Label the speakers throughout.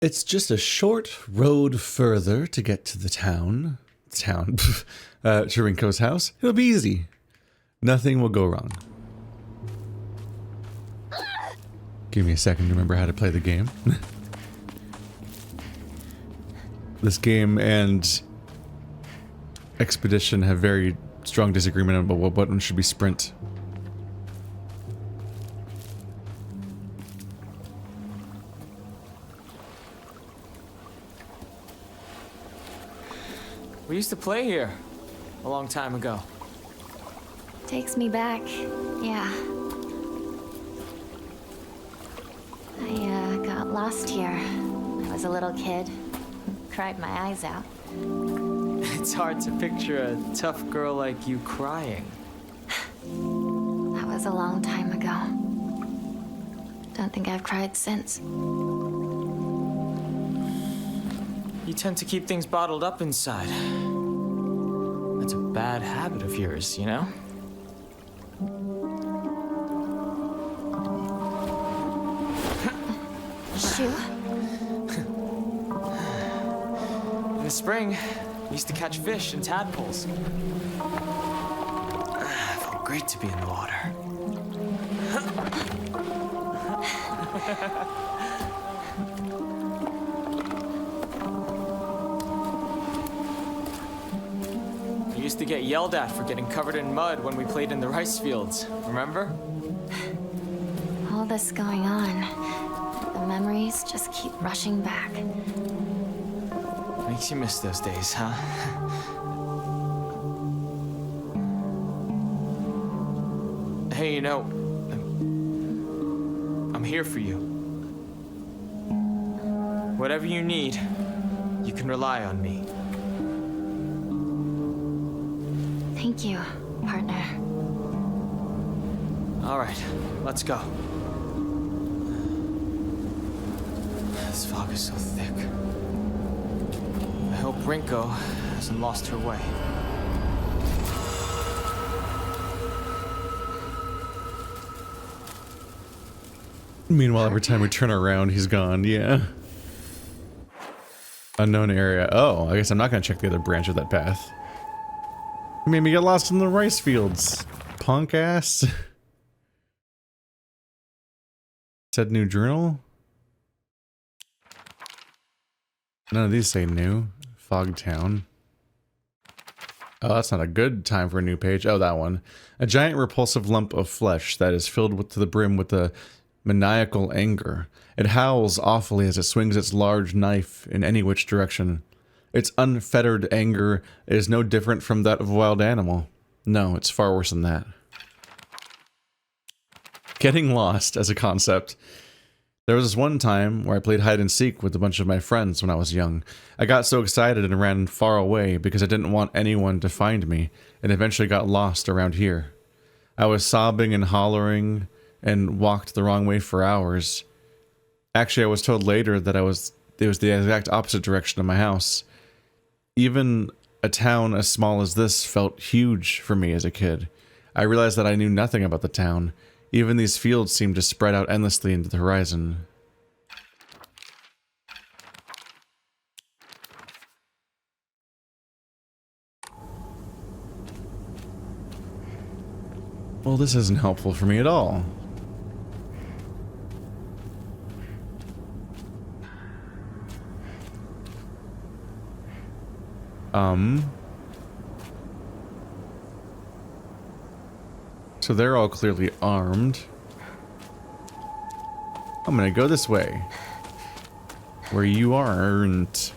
Speaker 1: It's just a short road further to get to the town. To Rinko's house. It'll be easy. Nothing will go wrong. Give me a second to remember how to play the game. This game and Expedition have very strong disagreement about what button should be sprint.
Speaker 2: We used to play here a long time ago.
Speaker 3: Takes me back, yeah. I got lost here. I was a little kid. Cried my eyes out.
Speaker 2: It's hard to picture a tough girl like you crying.
Speaker 3: That was a long time ago. Don't think I've cried since.
Speaker 2: You tend to keep things bottled up inside. That's a bad habit of yours, you know?
Speaker 3: Shoe?
Speaker 2: In the spring, we used to catch fish and tadpoles. It felt great to be in the water. We used to get yelled at for getting covered in mud when we played in the rice fields, remember?
Speaker 3: All this going on. The memories just keep rushing back.
Speaker 2: Makes you miss those days, huh? Hey, you know, I'm here for you. Whatever you need, you can rely on me.
Speaker 3: Thank you, partner.
Speaker 2: All right, let's go. This fog is so thick. I hope Rinko hasn't lost her way.
Speaker 1: Meanwhile, every time we turn around, he's gone. Yeah. Unknown area. Oh, I guess I'm not gonna check the other branch of that path. You made me get lost in the rice fields. Punk ass. Said new journal? None of these say new. Fogtown. Oh, that's not a good time for a new page. Oh, that one. A giant repulsive lump of flesh that is filled to the brim with a maniacal anger. It howls awfully as it swings its large knife in any which direction. Its unfettered anger is no different from that of a wild animal. No, it's far worse than that. Getting lost as a concept. There was this one time where I played hide and seek with a bunch of my friends when I was young. I got so excited and ran far away because I didn't want anyone to find me, and eventually got lost around here. I was sobbing and hollering and walked the wrong way for hours. Actually, I was told later that it was the exact opposite direction of my house. Even a town as small as this felt huge for me as a kid. I realized that I knew nothing about the town. Even these fields seemed to spread out endlessly into the horizon. Well, this isn't helpful for me at all. So they're all clearly armed. I'm gonna go this way. Where you aren't.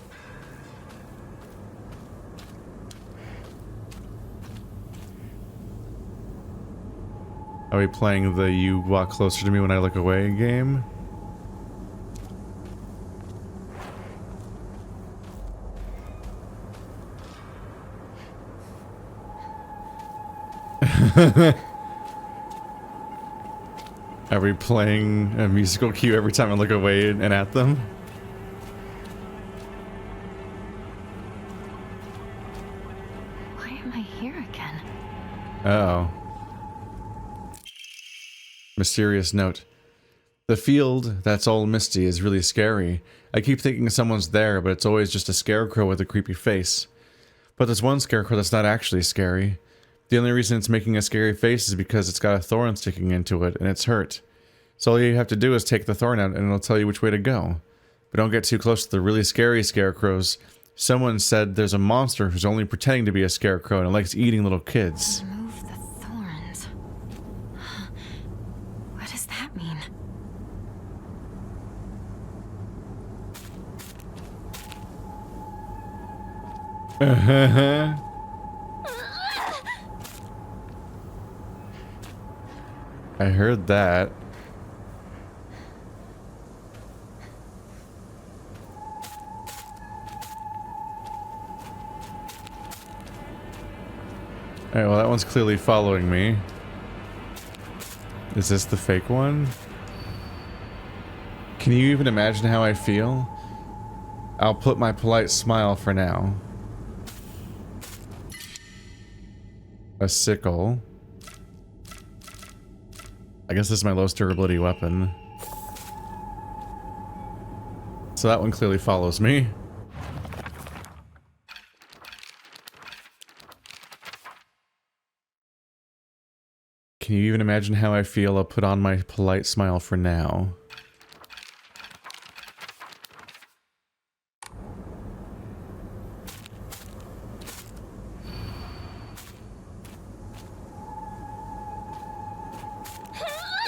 Speaker 1: Are we playing the you walk closer to me when I look away game? Are we playing a musical cue every time I look away and at them?
Speaker 3: Why am I here again?
Speaker 1: Uh oh. Mysterious note. The field that's all misty is really scary. I keep thinking someone's there, but it's always just a scarecrow with a creepy face. But there's one scarecrow that's not actually scary. The only reason it's making a scary face is because it's got a thorn sticking into it, and it's hurt. So all you have to do is take the thorn out, and it'll tell you which way to go. But don't get too close to the really scary scarecrows. Someone said there's a monster who's only pretending to be a scarecrow and it likes eating little kids.
Speaker 3: Remove the thorns. What does that mean?
Speaker 1: I heard that. Alright, well that one's clearly following me. Is this the fake one? Can you even imagine how I feel? I'll put my polite smile for now. A sickle. I guess this is my lowest durability weapon. So that one clearly follows me. Can you even imagine how I feel? I'll put on my polite smile for now.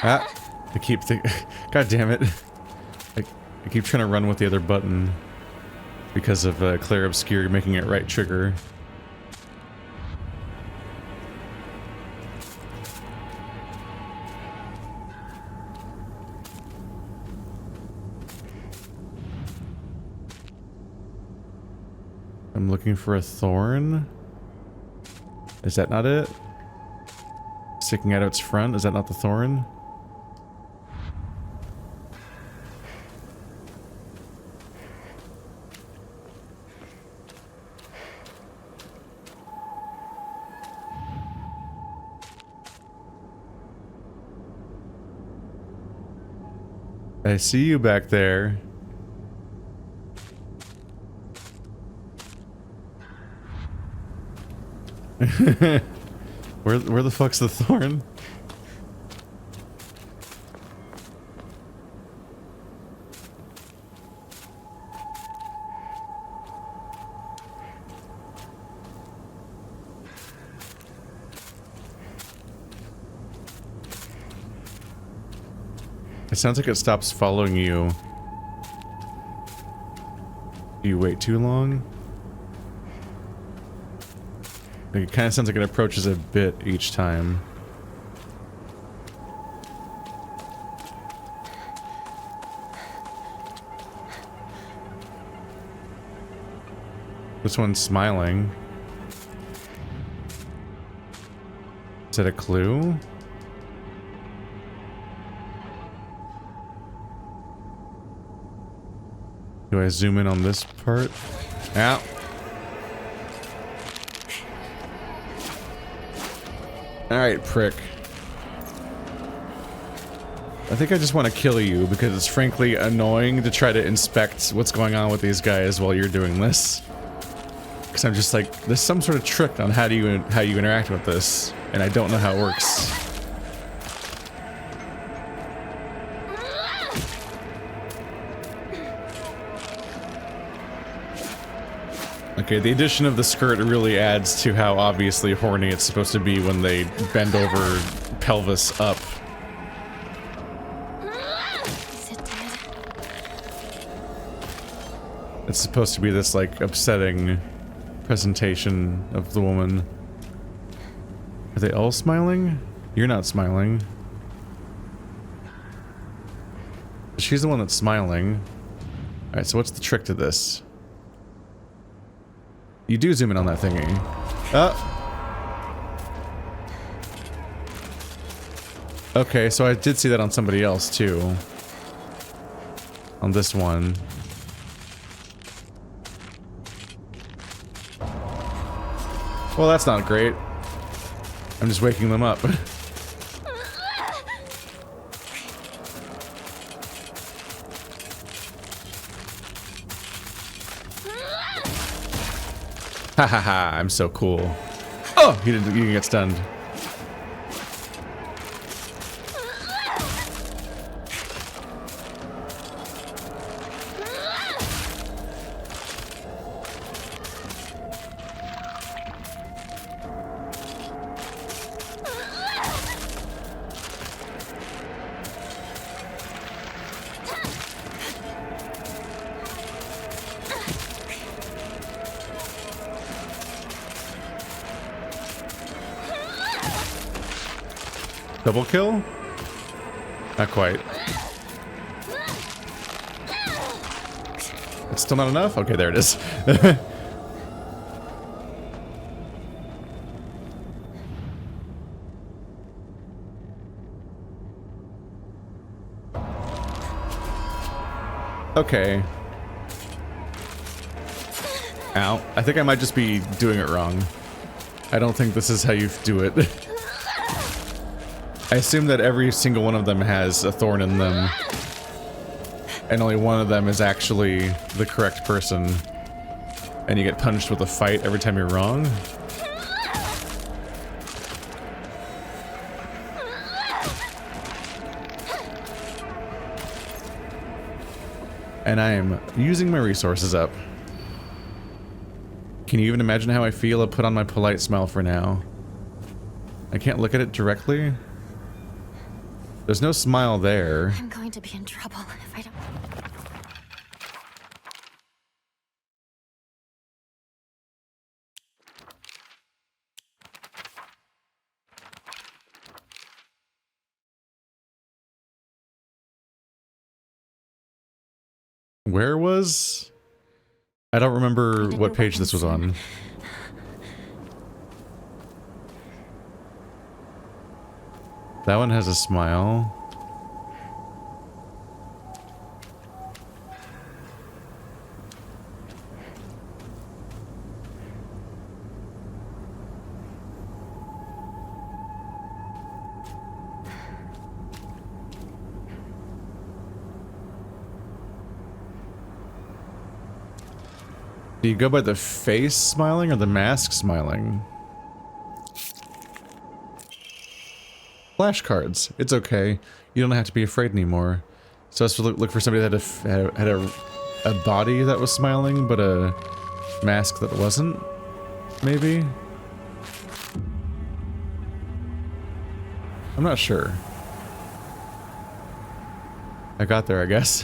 Speaker 1: Ah! I keep thinking... God damn it. I keep trying to run with the other button. Because of Clear Obscure making it right trigger. I'm looking for a thorn. Is that not it? Sticking out of its front? Is that not the thorn? I see you back there. Where the fuck's the thorn? It sounds like it stops following you. Do you wait too long? It kind of sounds like it approaches a bit each time. This one's smiling. Is that a clue? Do I zoom in on this part? Ow. Alright, prick. I think I just want to kill you because it's frankly annoying to try to inspect what's going on with these guys while you're doing this. Because I'm just like, there's some sort of trick on how you interact with this, and I don't know how it works. Okay, the addition of the skirt really adds to how obviously horny it's supposed to be when they bend over pelvis up.
Speaker 3: Is it dead?
Speaker 1: It's supposed to be this, like, upsetting presentation of the woman. Are they all smiling? You're not smiling. She's the one that's smiling. Alright, so what's the trick to this? You do zoom in on that thingy. Okay, so I did see that on somebody else, too. On this one. Well, that's not great. I'm just waking them up. Ha ha ha, I'm so cool. Oh, he didn't get stunned. Double kill? Not quite. It's still not enough? Okay, there it is. Okay. Ow. I think I might just be doing it wrong. I don't think this is how you do it. I assume that every single one of them has a thorn in them. And only one of them is actually the correct person. And you get punished with a fight every time you're wrong. And I am using my resources up. Can you even imagine how I feel? I'll put on my polite smile for now. I can't look at it directly. There's no smile there.
Speaker 3: I'm going to be in trouble if I don't.
Speaker 1: Where was? I don't remember what page this was on. That one has a smile. Do you go by the face smiling or the mask smiling? Flashcards. It's okay. You don't have to be afraid anymore. So I was to look for somebody that had a body that was smiling, but a mask that wasn't. Maybe? I'm not sure. I got there, I guess.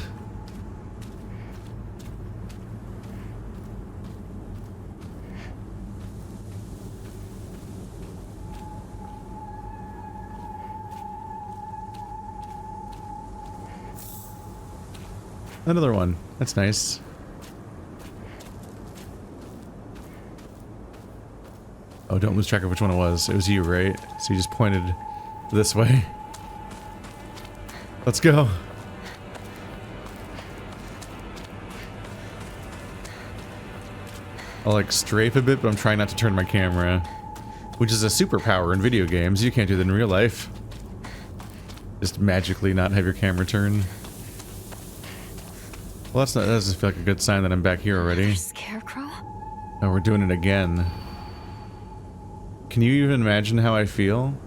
Speaker 1: Another one. That's nice. Oh, don't lose track of which one it was. It was you, right? So you just pointed this way. Let's go. I'll like strafe a bit, but I'm trying not to turn my camera. Which is a superpower in video games. You can't do that in real life. Just magically not have your camera turn. Well, that doesn't feel like a good sign that I'm back here already.
Speaker 3: Scarecrow?
Speaker 1: Oh, we're doing it again. Can you even imagine how I feel?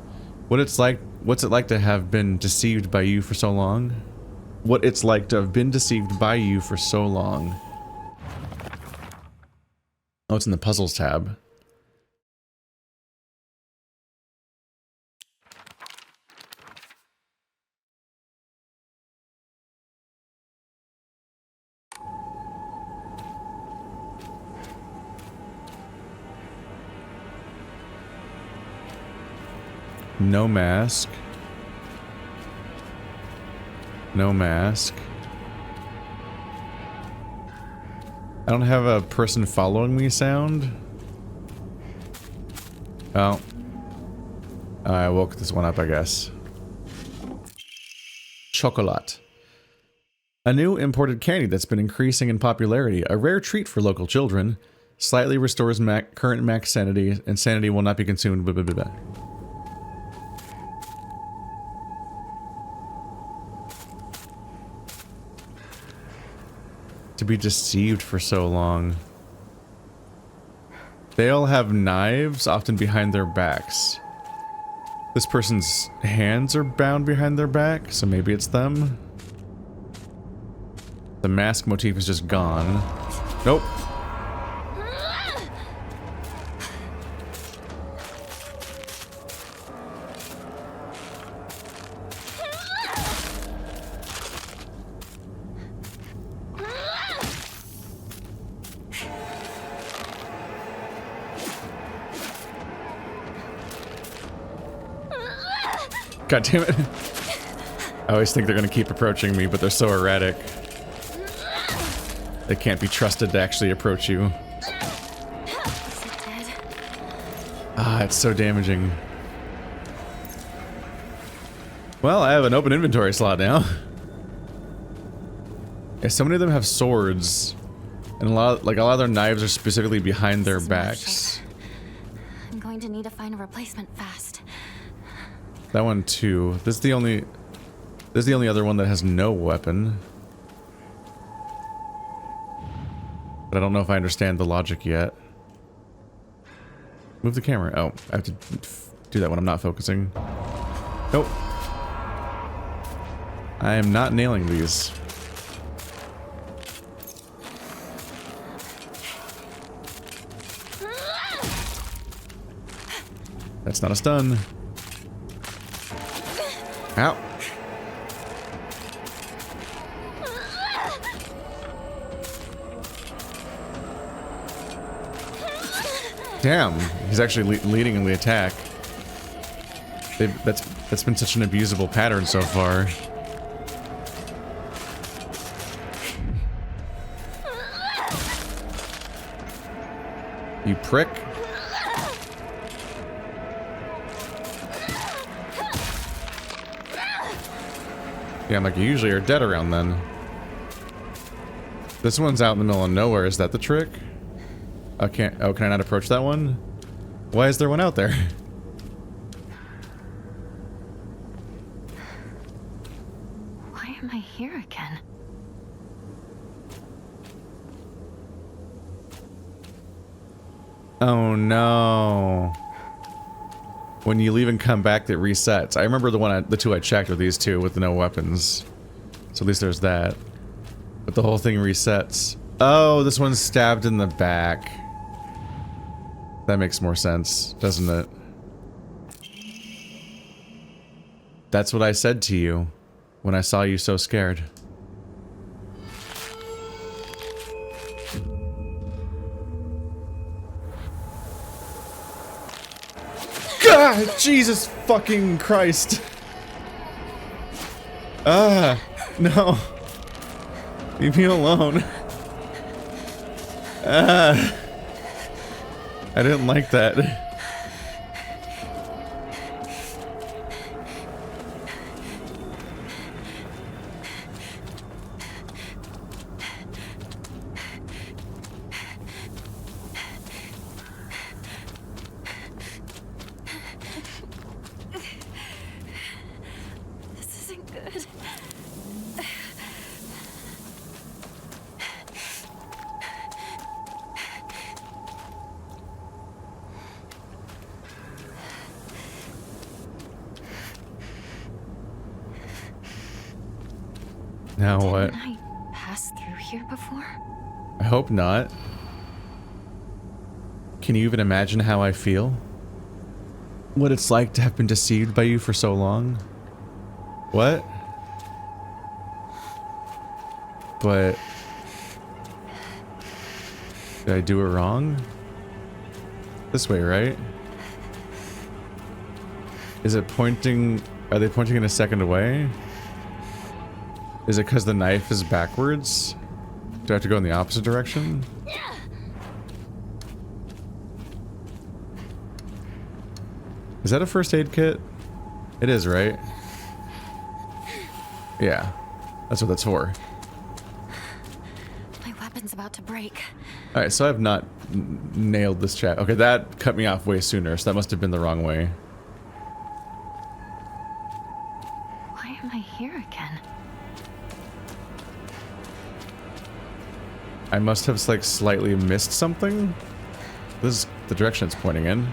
Speaker 1: What's it like to have been deceived by you for so long? What it's like to have been deceived by you for so long. Oh, it's in the puzzles tab. No mask. No mask. I don't have a person following me sound. Oh. I woke this one up, I guess. Chocolat. A new imported candy that's been increasing in popularity. A rare treat for local children. Slightly restores current max sanity, and sanity will not be consumed. Blah, blah, blah, blah. To be deceived for so long. They all have knives, often behind their backs. This person's hands are bound behind their back, so maybe it's them. The mask motif is just gone. Nope. God damn it. I always think they're gonna keep approaching me, but they're so erratic. They can't be trusted to actually approach you. Ah, it's so damaging. Well, I have an open inventory slot now. Yeah, so many of them have swords. And a lot of their knives are specifically behind their backs.
Speaker 3: I'm going to need to find a replacement fast.
Speaker 1: That one too. This is the only other one that has no weapon. But I don't know if I understand the logic yet. Move the camera. Oh, I have to do that when I'm not focusing. Nope. I am not nailing these. That's not a stun. Ow. Damn, he's actually leading in the attack. That's been such an abusable pattern so far. You prick. Yeah, I'm like, you usually are dead around then. This one's out in the middle of nowhere. Is that the trick? Oh, can I not approach that one? Why is there one out there?
Speaker 3: Why am I here again?
Speaker 1: Oh no. When you leave and come back, it resets. I remember the two I checked with these two with no weapons. So at least there's that. But the whole thing resets. Oh, this one's stabbed in the back. That makes more sense, doesn't it? That's what I said to you when I saw you so scared. God, Jesus fucking Christ. Ah, no. Leave me alone. Ah. I didn't like that.
Speaker 3: This isn't good.
Speaker 1: Now what?
Speaker 3: Didn't I pass through here before?
Speaker 1: I hope not. Can you even imagine how I feel? What it's like to have been deceived by you for so long? What? But... did I do it wrong? This way, right? Is it pointing... are they pointing in a second away? Is it because the knife is backwards? Do I have to go in the opposite direction? Is that a first aid kit? It is, right? Yeah. That's what that's for.
Speaker 3: My weapon's about to break.
Speaker 1: Alright, so I have not nailed this chat. Okay, that cut me off way sooner, so that must have been the wrong way.
Speaker 3: Why am I here again?
Speaker 1: I must have like slightly missed something. This is the direction it's pointing in.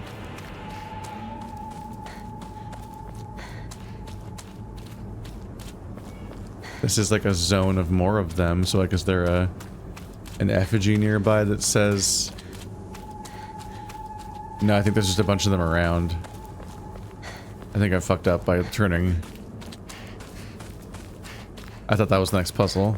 Speaker 1: This is like a zone of more of them, so like is there an effigy nearby that says... No, I think there's just a bunch of them around. I think I fucked up by turning. I thought that was the next puzzle.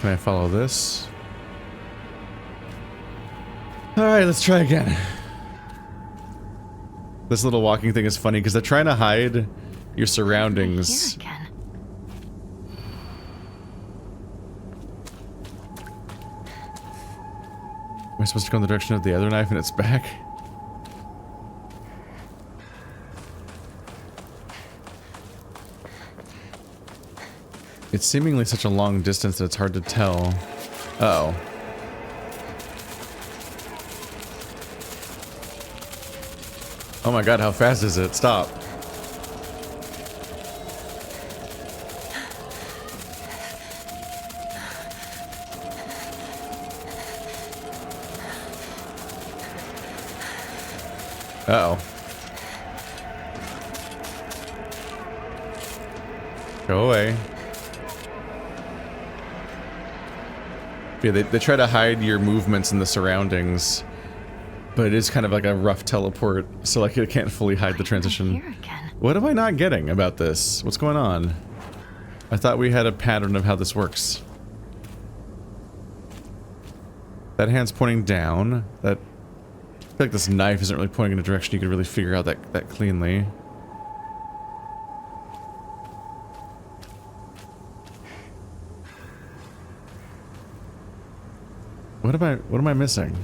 Speaker 1: Can I follow this? Alright, let's try again. This little walking thing is funny because they're trying to hide your surroundings.
Speaker 3: Here again.
Speaker 1: Am I supposed to go in the direction of the other knife and it's back? It's seemingly such a long distance that it's hard to tell. Uh-oh. Oh my god, how fast is it? Stop. Uh-oh. Go away. Yeah, they try to hide your movements in the surroundings, but it is kind of like a rough teleport, so like it can't fully hide the transition.
Speaker 3: Here again.
Speaker 1: What am I not getting about this? What's going on? I thought we had a pattern of how this works. That hand's pointing down. That... I feel like this knife isn't really pointing in a direction you could really figure out that cleanly. What am I missing?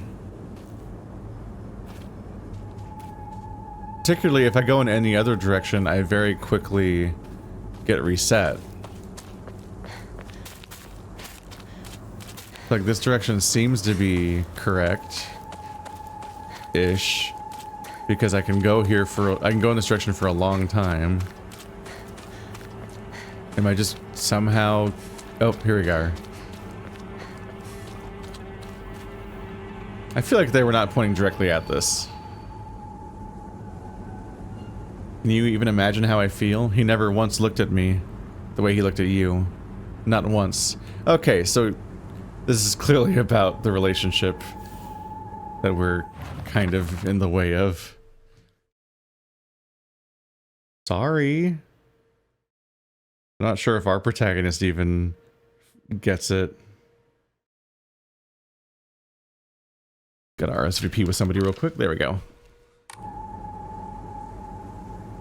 Speaker 1: Particularly if I go in any other direction, I very quickly get reset. Like this direction seems to be correct-ish, because I can go here I can go in this direction for a long time. Am I just somehow... Oh, here we are. I feel like they were not pointing directly at this. Can you even imagine how I feel? He never once looked at me the way he looked at you. Not once. Okay, so this is clearly about the relationship that we're kind of in the way of. Sorry. I'm not sure if our protagonist even gets it. Gotta RSVP with somebody real quick. There we go.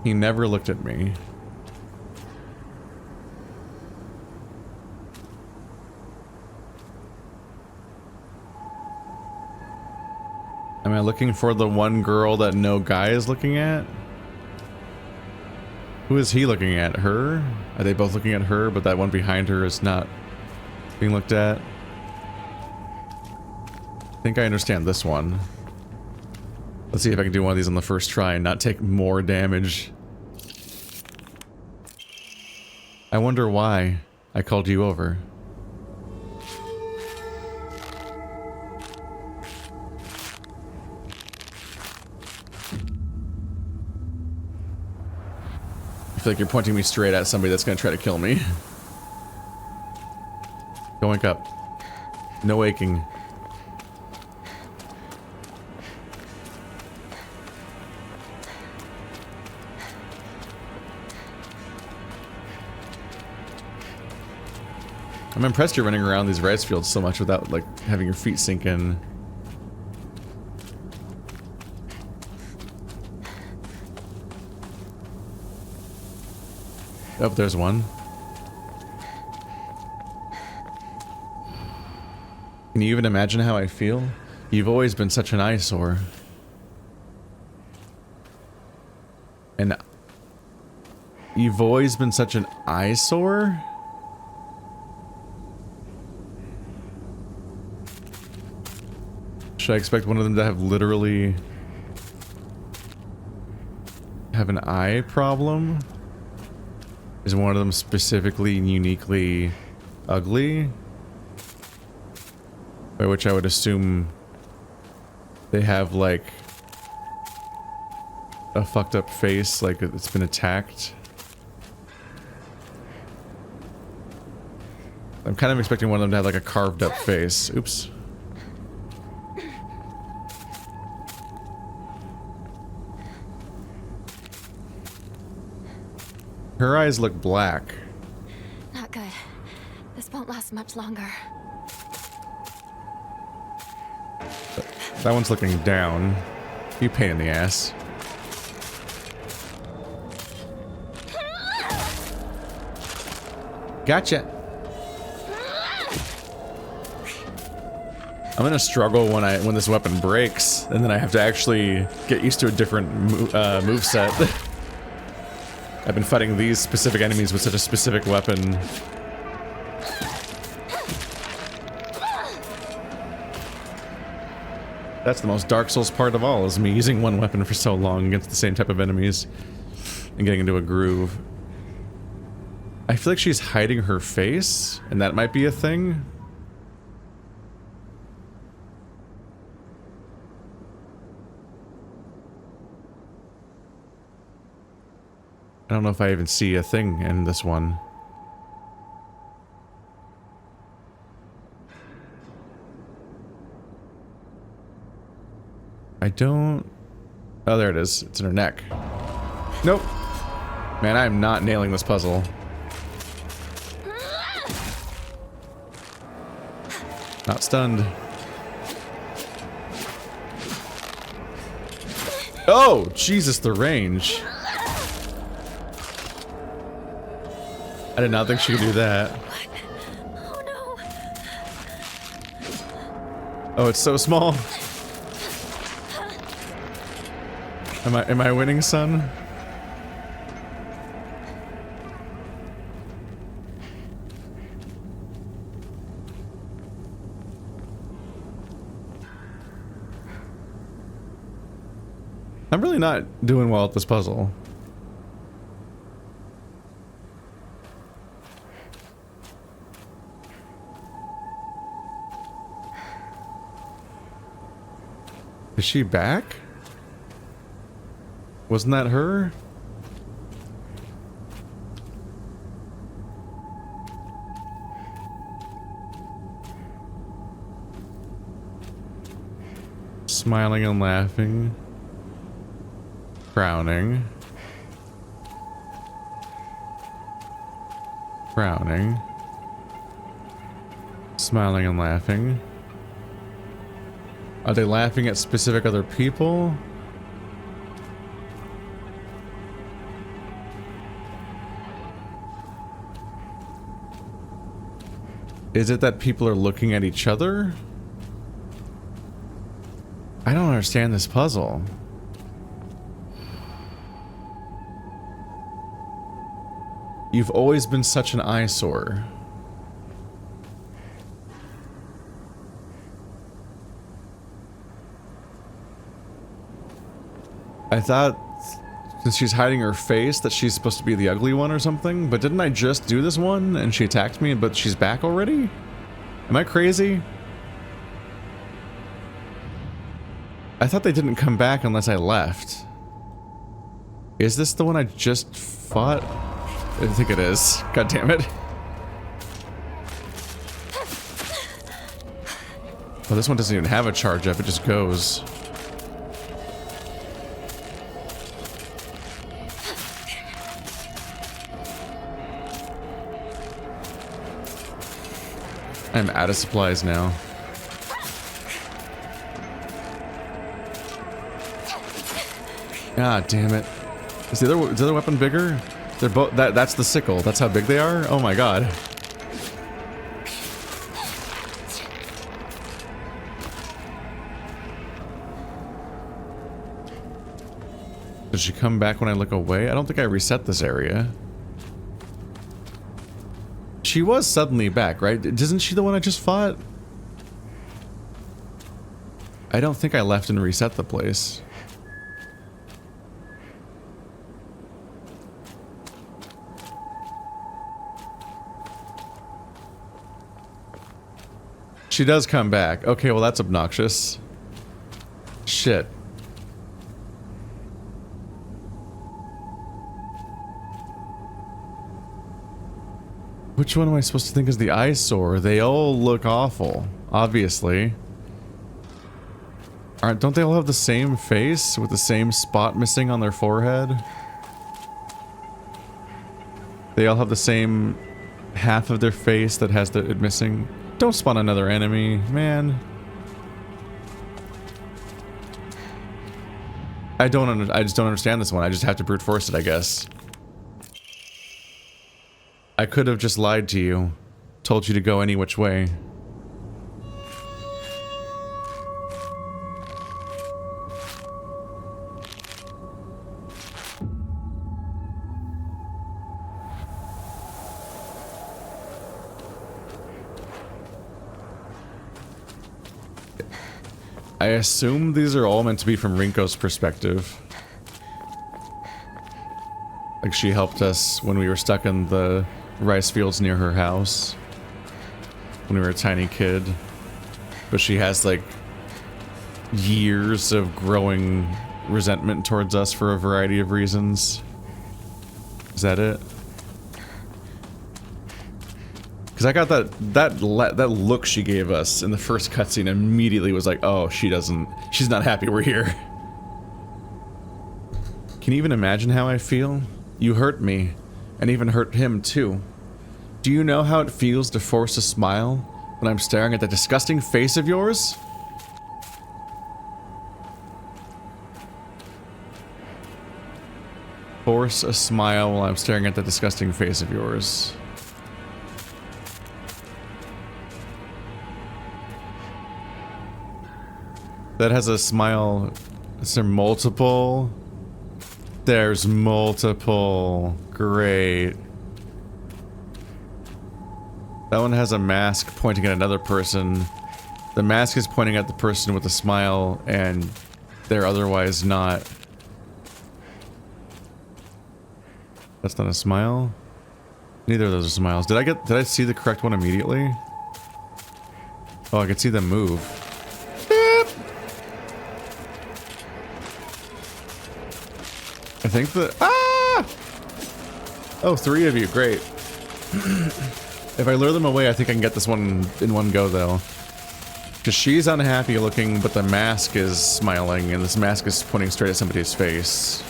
Speaker 1: He never looked at me. Am I looking for the one girl that no guy is looking at? Who is he looking at? Her? Are they both looking at her, but that one behind her is not being looked at? I think I understand this one. Let's see if I can do one of these on the first try and not take more damage. I wonder why I called you over. I feel like you're pointing me straight at somebody that's gonna try to kill me. Go wake up. No waking. I'm impressed you're running around these rice fields so much without, like, having your feet sink in. Oh, there's one. Can you even imagine how I feel? You've always been such an eyesore. And... You've always been such an eyesore? Should I expect one of them to have literally have an eye problem? Is one of them specifically and uniquely ugly? By which I would assume they have like a fucked up face, like it's been attacked. I'm kind of expecting one of them to have like a carved up face. Oops. Her eyes look black.
Speaker 3: Not good. This won't last much longer.
Speaker 1: That one's looking down. You pain in the ass. Gotcha. I'm gonna struggle when this weapon breaks, and then I have to actually get used to a different moveset. I've been fighting these specific enemies with such a specific weapon. That's the most Dark Souls part of all, is me using one weapon for so long against the same type of enemies and getting into a groove. I feel like she's hiding her face, and that might be a thing. I don't know if I even see a thing in this one. I don't... Oh, there it is. It's in her neck. Nope. Man, I am not nailing this puzzle. Not stunned. Oh, Jesus, the range. I did not think she could do that.
Speaker 3: Oh no.
Speaker 1: Oh, it's so small. Am I winning, son? I'm really not doing well at this puzzle. Is she back? Wasn't that her? Smiling and laughing. Frowning. Frowning. Smiling and laughing. Are they laughing at specific other people? Is it that people are looking at each other? I don't understand this puzzle. You've always been such an eyesore. I thought, since she's hiding her face, that she's supposed to be the ugly one or something, but didn't I just do this one and she attacked me, but she's back already? Am I crazy? I thought they didn't come back unless I left. Is this the one I just fought? I think it is. God damn it. Oh, this one doesn't even have a charge up, it just goes. I'm out of supplies now. God damn it. Is the other weapon bigger? They're both that's the sickle. That's how big they are? Oh my god. Does she come back when I look away? I don't think I reset this area. She was suddenly back, right? Isn't she the one I just fought? I don't think I left and reset the place. She does come back. Okay, well that's obnoxious. Shit. Which one am I supposed to think is the eyesore? They all look awful, obviously. Don't they all have the same face with the same spot missing on their forehead? They all have the same half of their face that has it missing. Don't spawn another enemy, man. I just don't understand this one. I just have to brute force it, I guess. I could have just lied to you. Told you to go any which way. I assume these are all meant to be from Rinko's perspective. Like she helped us when we were stuck in the rice fields near her house. When we were a tiny kid. But she has like years of growing resentment towards us for a variety of reasons. Is that it? Because I got that look she gave us in the first cutscene immediately was like, oh, she's not happy we're here. Can you even imagine how I feel? You hurt me, and even hurt him too. Do you know how it feels to force a smile when I'm staring at that disgusting face of yours? Force a smile while I'm staring at that disgusting face of yours. That has a smile. Is there multiple? There's multiple. Great. That one has a mask pointing at another person. The mask is pointing at the person with a smile, and they're otherwise not. That's not a smile? Neither of those are smiles. Did I see the correct one immediately? Oh, I could see them move. I think that... Ah! Oh, 3 of you. Great. If I lure them away, I think I can get this one in one go, though. Because she's unhappy looking, but the mask is smiling, and this mask is pointing straight at somebody's face.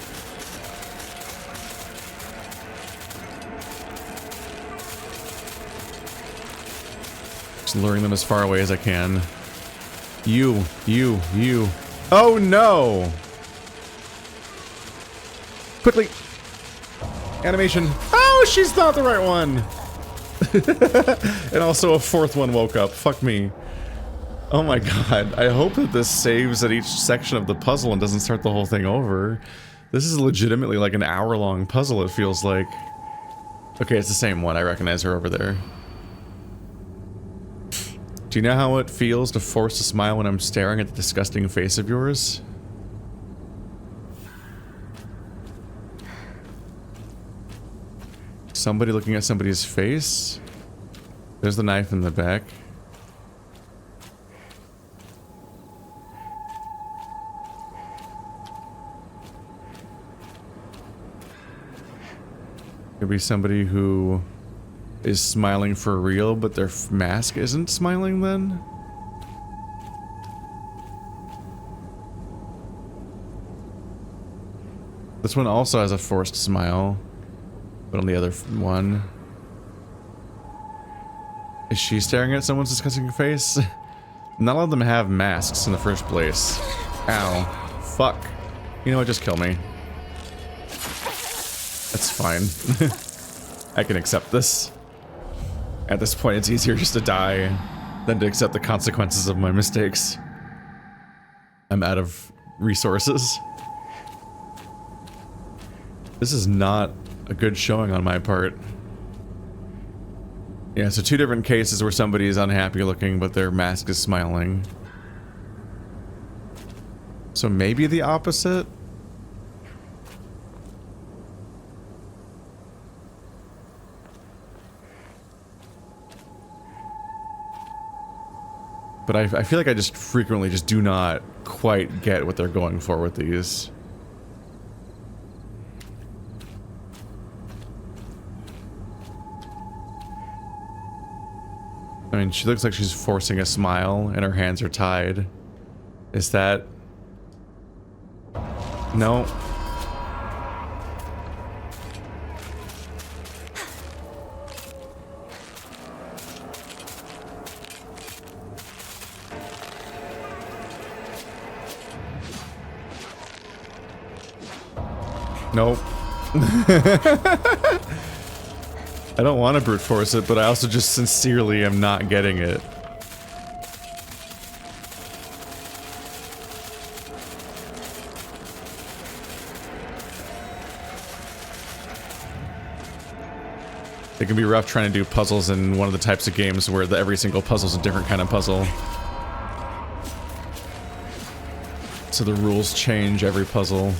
Speaker 1: Just luring them as far away as I can. You. Oh, no! Quickly! Animation. Oh, she's not the right one! And also a 4th one woke up. Fuck me. Oh my god. I hope that this saves at each section of the puzzle and doesn't start the whole thing over. This is legitimately like an hour-long puzzle, it feels like. Okay, it's the same one. I recognize her over there. Do you know how it feels to force a smile when I'm staring at the disgusting face of yours? Somebody looking at somebody's face? There's the knife in the back. Could be somebody who is smiling for real, but their mask isn't smiling then? This one also has a forced smile. But on the other one... Is she staring at someone's disgusting face? None of them have masks in the first place. Ow. Fuck. You know what? Just kill me. That's fine. I can accept this. At this point, it's easier just to die than to accept the consequences of my mistakes. I'm out of resources. This is not a good showing on my part. Yeah, so 2 different cases where somebody is unhappy looking, but their mask is smiling. So maybe the opposite? But I feel like I just frequently just do not quite get what they're going for with these. I mean, she looks like she's forcing a smile and her hands are tied. Is that... No. Nope. I don't want to brute force it, but I also just sincerely am not getting it. It can be rough trying to do puzzles in one of the types of games where every single puzzle is a different kind of puzzle. So the rules change every puzzle.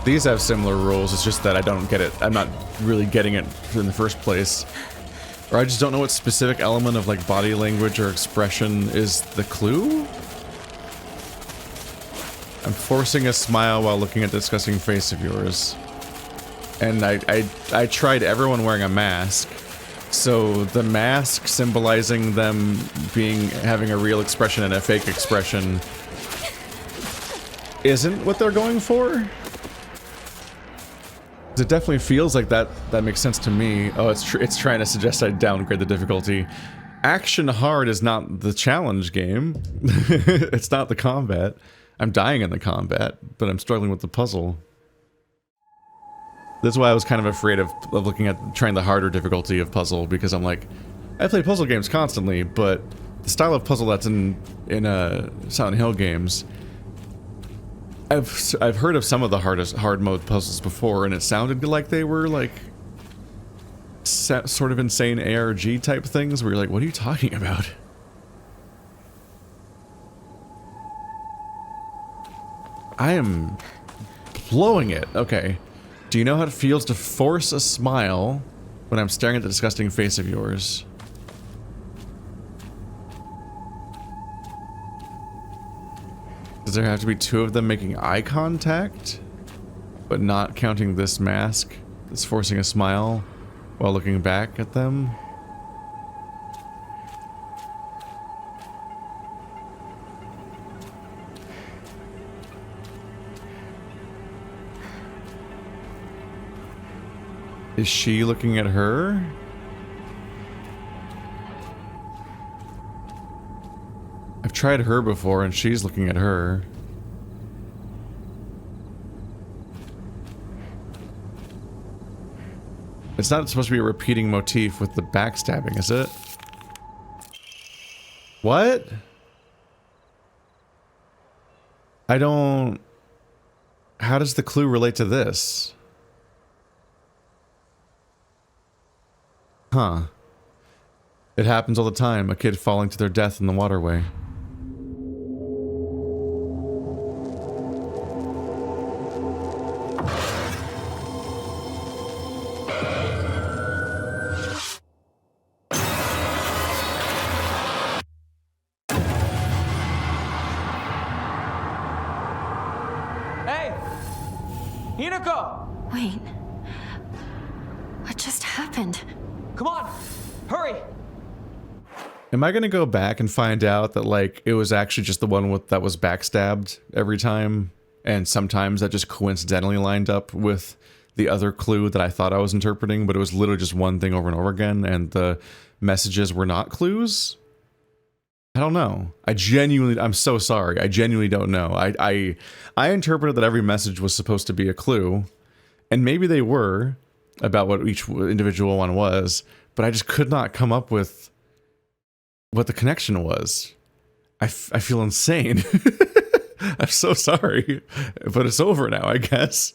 Speaker 1: These have similar rules, it's just that I don't get it. I'm not really getting it in the first place. Or I just don't know what specific element of like body language or expression is the clue? I'm forcing a smile while looking at the disgusting face of yours. And I tried everyone wearing a mask. So the mask symbolizing them having a real expression and a fake expression isn't what they're going for? It definitely feels like that makes sense to me. Oh, it's trying to suggest I downgrade the difficulty. Action hard is not the challenge game. It's not the combat. I'm dying in the combat, but I'm struggling with the puzzle. That's why I was kind of afraid of looking at trying the harder difficulty of puzzle, because I'm like, I play puzzle games constantly, but the style of puzzle that's in Silent Hill games, I've heard of some of the hard mode puzzles before, and it sounded like they were like sort of insane ARG type things where you're like, what are you talking about? I am blowing it. Okay. Do you know how it feels to force a smile when I'm staring at the disgusting face of yours? Does there have to be two of them making eye contact? But not counting this mask that's forcing a smile while looking back at them? Is she looking at her? I've tried her before and she's looking at her. It's not supposed to be a repeating motif with the backstabbing, is it? What? I don't... How does the clue relate to this? Huh. It happens all the time, a kid falling to their death in the waterway.
Speaker 2: Hey! Hinako!
Speaker 3: Wait. What just happened?
Speaker 2: Come on! Hurry!
Speaker 1: Am I gonna go back and find out that, like, it was actually just the one that was backstabbed every time? And sometimes that just coincidentally lined up with the other clue that I thought I was interpreting, but it was literally just one thing over and over again, and the messages were not clues? I don't know. I'm so sorry. I genuinely don't know. I interpreted that every message was supposed to be a clue, and maybe they were, about what each individual one was, but I just could not come up with what the connection was. I feel insane. I'm so sorry, but it's over now, I guess.